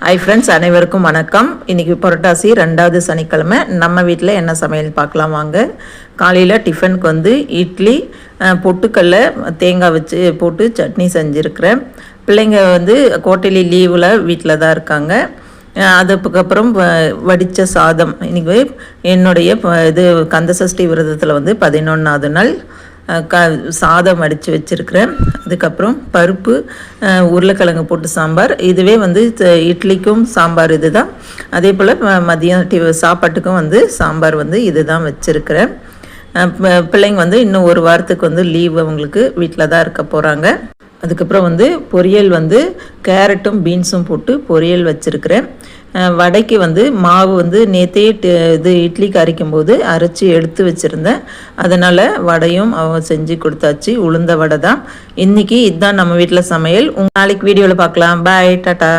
Hi friends, அனைவருக்கும் வணக்கம். இன்றைக்கி புரட்டாசி 2வது சனிக்கிழமை. நம்ம வீட்டில் என்ன சமையல் பார்க்கலாம் வாங்க. காலையில் டிஃபனுக்கு வந்து இட்லி, பொட்டுக்கடலை தேங்காய் வச்சு போட்டு சட்னி செஞ்சுருக்கிறேன். பிள்ளைங்க வந்து கோட்டைலி லீவில் வீட்டில் தான் இருக்காங்க. அதுக்கப்புறம் வடித்த சாதம். இன்றைக்கி என்னுடைய இது கந்தசஷ்டி விரதத்தில் வந்து 11வது நாள் சாதம் வடித்து வச்சுருக்கிறேன். அதுக்கப்புறம் பருப்பு, உருளைக்கிழங்கு போட்டு சாம்பார். இதுவே வந்து இட்லிக்கும் சாம்பார் இது தான். அதே போல் மதியம் சாப்பாட்டுக்கும் வந்து சாம்பார் வந்து இது தான் வச்சுருக்கிறேன். பிள்ளைங்க வந்து இன்னும் ஒரு வாரத்துக்கு வந்து லீவ் அவங்களுக்கு வீட்டில் தான் இருக்க போகிறாங்க. அதுக்கப்புறம் வந்து பொரியல் வந்து கேரட்டும் பீன்ஸும் போட்டு பொரியல் வச்சுருக்கிறேன். வடைக்கு வந்து மாவு வந்து நேற்றே இது இட்லிக்கு அரைக்கும் போது அரைச்சி எடுத்து வச்சுருந்தேன். அதனால் வடையும் செஞ்சு கொடுத்தாச்சு. உளுந்த வடை தான் இன்றைக்கி. இதுதான் நம்ம வீட்டில் சமையல். நாளைக்கு வீடியோவில் பார்க்கலாம். பாய், டாட்டா.